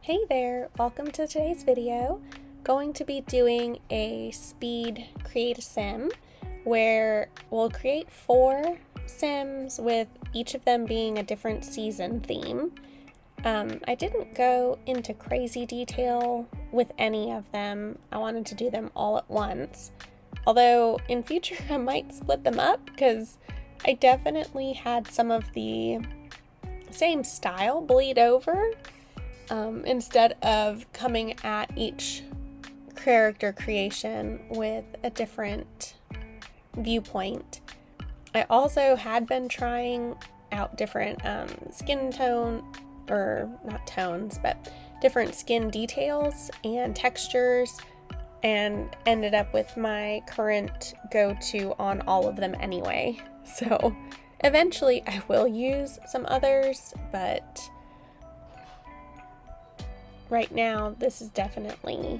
Hey there, welcome to today's video. Going to be doing a speed create a sim where we'll create 4 sims with each of them being a different season theme. I didn't go into crazy detail with any of them. I wanted to do them all at once. Although in future I might split them up because I definitely had some of the same style bleed over. Instead of coming at each character creation with a different viewpoint. I also had been trying out different skin tone, or not tones, but different skin details and textures, and ended up with my current go-to on all of them anyway. So eventually I will use some others, but right now, this is definitely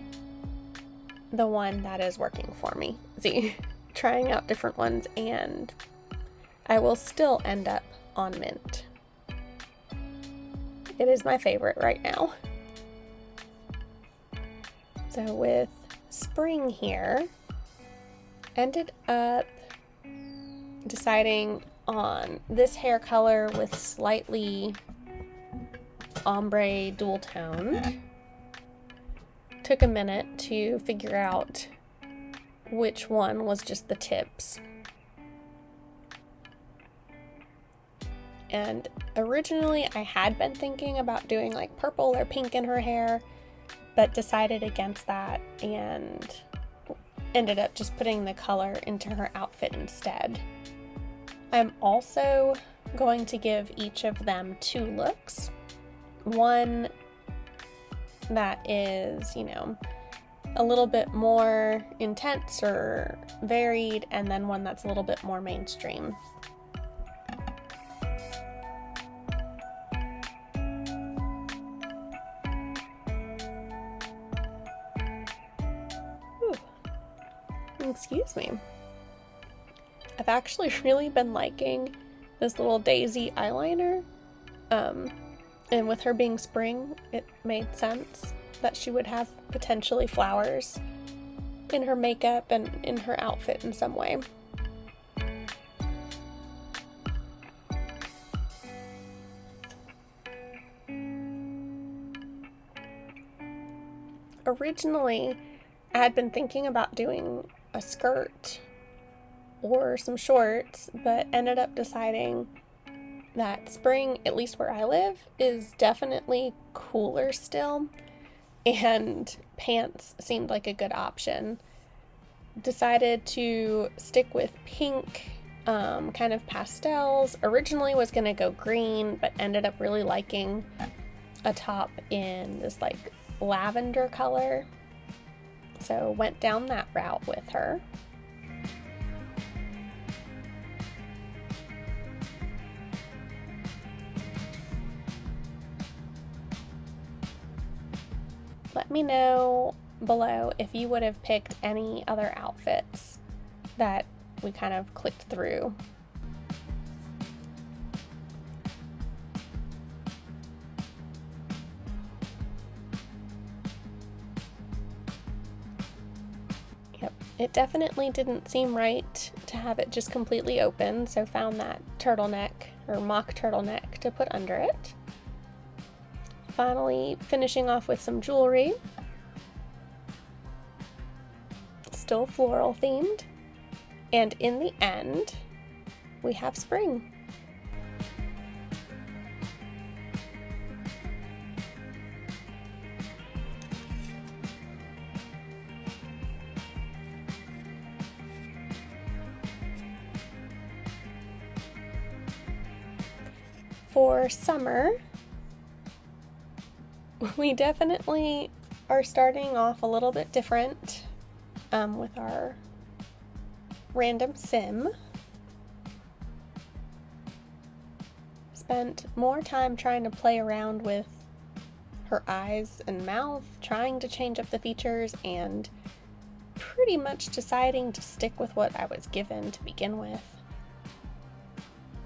the one that is working for me. See, trying out different ones, and I will still end up on mint. It is my favorite right now. So with spring here, ended up deciding on this hair color with slightly ombre dual toned. Took a minute to figure out which one was just the tips. And originally I had been thinking about doing like purple or pink in her hair, but decided against that and ended up just putting the color into her outfit instead. I'm also going to give each of them 2 looks. One that is, a little bit more intense or varied, and then one that's a little bit more mainstream. Ooh. Excuse me. I've actually really been liking this little daisy eyeliner. And with her being spring, it made sense that she would have potentially flowers in her makeup and in her outfit in some way. Originally, I had been thinking about doing a skirt or some shorts, but ended up deciding that spring, at least where I live, is definitely cooler still, and pants seemed like a good option. Decided to stick with pink, kind of pastels. Originally was gonna go green, but ended up really liking a top in this like lavender color, so went down that route with her. Let me know below if you would have picked any other outfits that we kind of clicked through. Yep, it definitely didn't seem right to have it just completely open, so found that turtleneck or mock turtleneck to put under it. Finally finishing off with some jewelry, still floral themed, and in the end we have spring. For summer, we definitely are starting off a little bit different with our random sim. Spent more time trying to play around with her eyes and mouth, trying to change up the features, and pretty much deciding to stick with what I was given to begin with.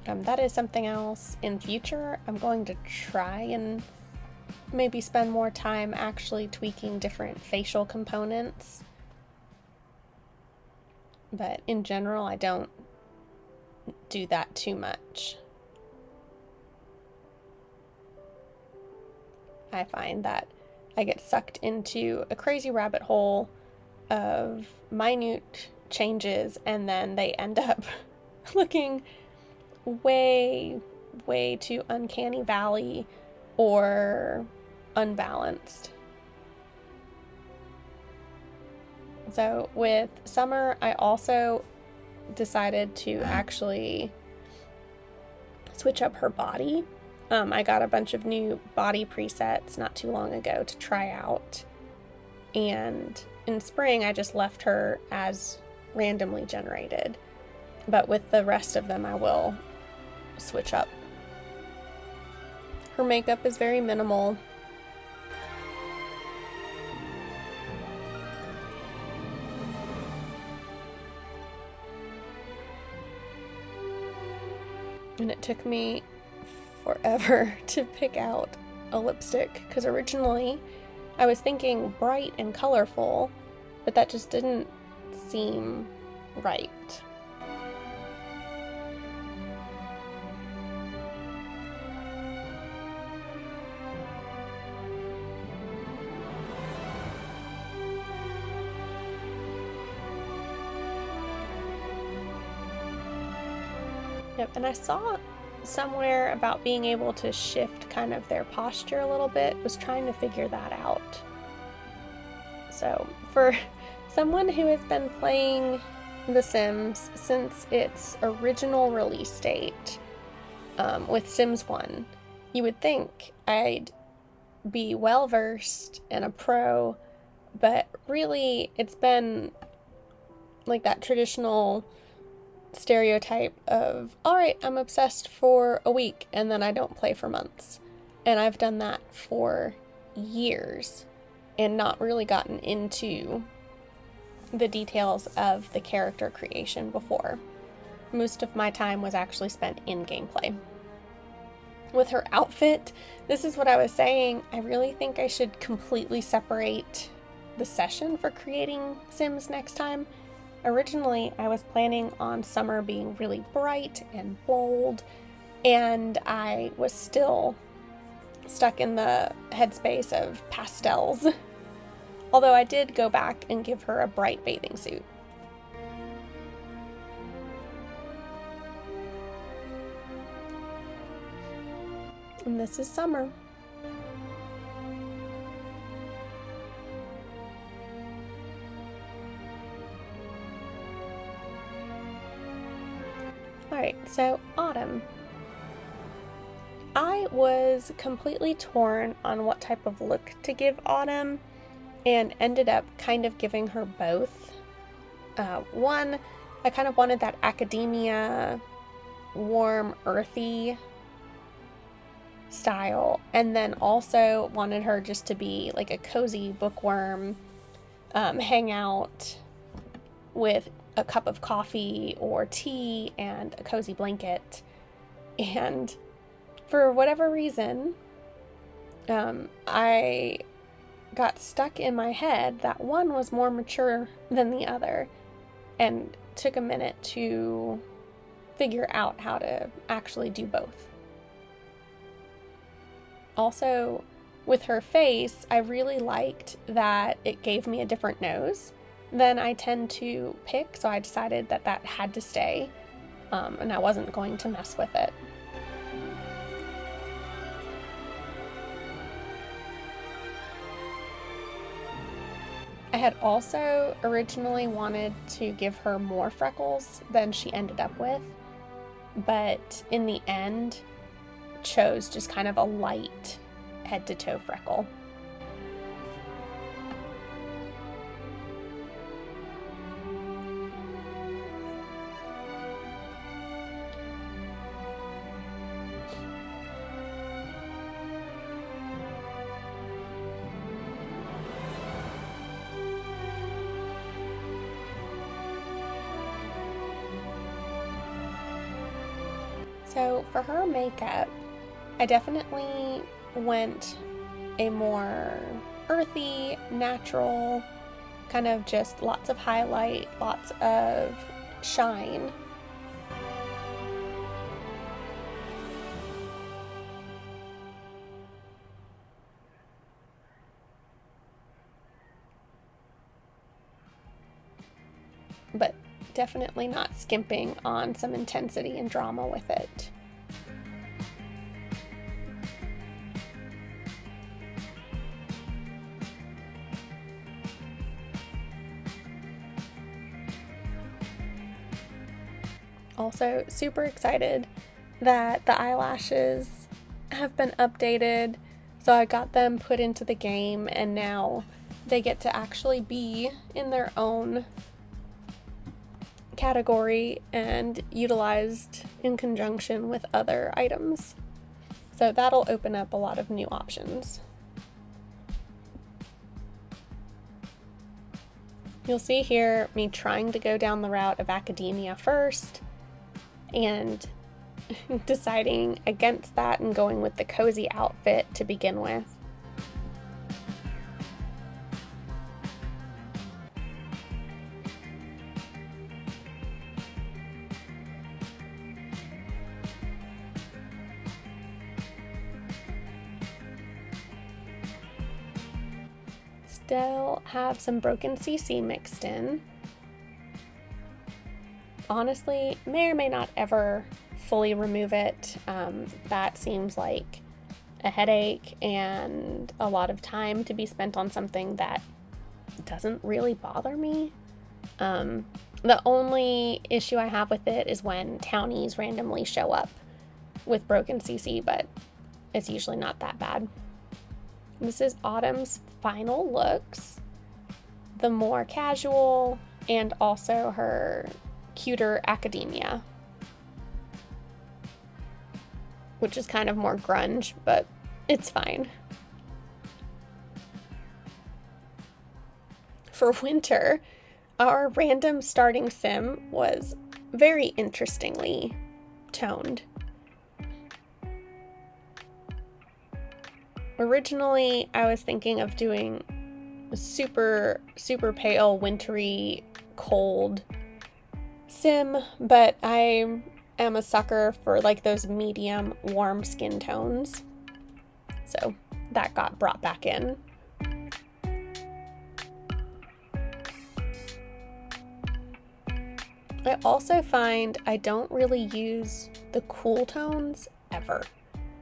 That is something else in future I'm going to try and maybe spend more time actually tweaking different facial components. But in general, I don't do that too much. I find that I get sucked into a crazy rabbit hole of minute changes, and then they end up looking way, way too uncanny valley or unbalanced. So with Summer, I also decided to actually switch up her body. I got a bunch of new body presets not too long ago to try out. And in spring, I just left her as randomly generated. But with the rest of them, I will switch up. Her makeup is very minimal. And it took me forever to pick out a lipstick, because originally I was thinking bright and colorful, but that just didn't seem right. Yep, and I saw somewhere about being able to shift kind of their posture a little bit. Was trying to figure that out. So for someone who has been playing The Sims since its original release date, with Sims 1, you would think I'd be well versed and a pro, but really it's been like that traditional stereotype of, all right, I'm obsessed for a week and then I don't play for months. And I've done that for years and not really gotten into the details of the character creation before. Most of my time was actually spent in gameplay. With her outfit, this is what I was saying. I really think I should completely separate the session for creating Sims next time. Originally, I was planning on Summer being really bright and bold, and I was still stuck in the headspace of pastels. Although I did go back and give her a bright bathing suit. And this is Summer. Alright, so Autumn. I was completely torn on what type of look to give Autumn, and ended up kind of giving her both. One, I kind of wanted that academia, warm, earthy style, and then also wanted her just to be like a cozy bookworm, hang out with a cup of coffee or tea and a cozy blanket. And for whatever reason, I got stuck in my head that one was more mature than the other, and took a minute to figure out how to actually do both. Also, with her face, I really liked that it gave me a different nose than I tend to pick, so I decided that that had to stay, and I wasn't going to mess with it. I had also originally wanted to give her more freckles than she ended up with, but in the end chose just kind of a light head to toe freckle. So for her makeup, I definitely went a more earthy, natural, kind of just lots of highlight, lots of shine. But definitely not skimping on some intensity and drama with it. Also, super excited that the eyelashes have been updated. So I got them put into the game, and now they get to actually be in their own category and utilized in conjunction with other items. So that'll open up a lot of new options. You'll see here me trying to go down the route of academia first and deciding against that and going with the cozy outfit to begin with. Still have some broken CC mixed in. Honestly, may or may not ever fully remove it. That seems like a headache and a lot of time to be spent on something that doesn't really bother me. The only issue I have with it is when townies randomly show up with broken CC, but it's usually not that bad. This is Autumn's final looks, the more casual and also her cuter academia, which is kind of more grunge, but it's fine. For winter, our random starting sim was very interestingly toned. Originally, I was thinking of doing a super pale, wintry, cold sim, but I am a sucker for like those medium, warm skin tones. So that got brought back in. I also find I don't really use the cool tones ever.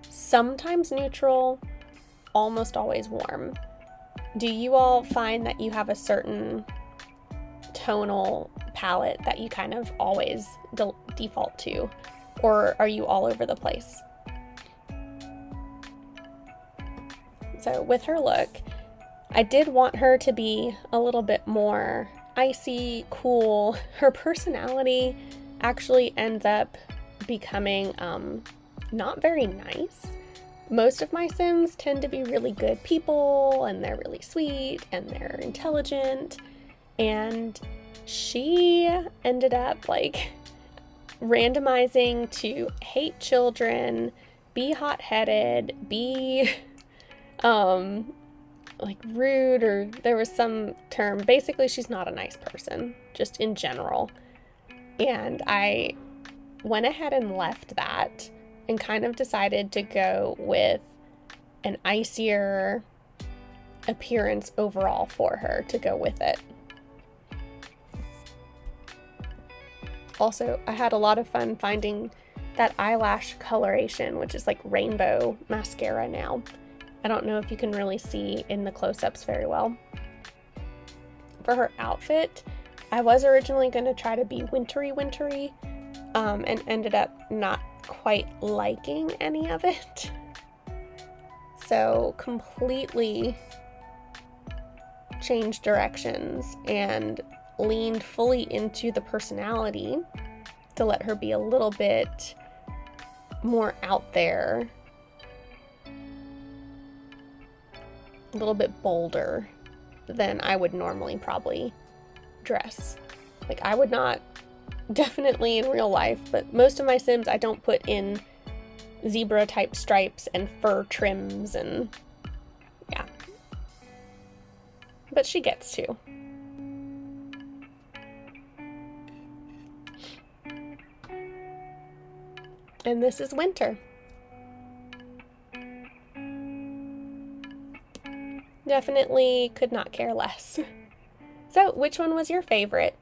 Sometimes neutral, almost always warm. Do you all find that you have a certain tonal palette that you kind of always default to, or are you all over the place? So with her look, I did want her to be a little bit more icy, cool. Her personality actually ends up becoming not very nice. Most of my sims tend to be really good people, and they're really sweet, and they're intelligent, and she ended up like randomizing to hate children, be hot-headed, be like rude, or there was some term. Basically, she's not a nice person, just in general. And I went ahead and left that and kind of decided to go with an icier appearance overall for her to go with it. Also, I had a lot of fun finding that eyelash coloration, which is like rainbow mascara now. I don't know if you can really see in the close-ups very well. For her outfit, I was originally going to try to be wintry, and ended up not quite liking any of it. So completely changed directions and leaned fully into the personality to let her be a little bit more out there, a little bit bolder than I would normally probably dress. Like, I would not, definitely in real life, but most of my sims I don't put in zebra type stripes and fur trims and but she gets to. And this is winter. Definitely could not care less. So, which one was your favorite?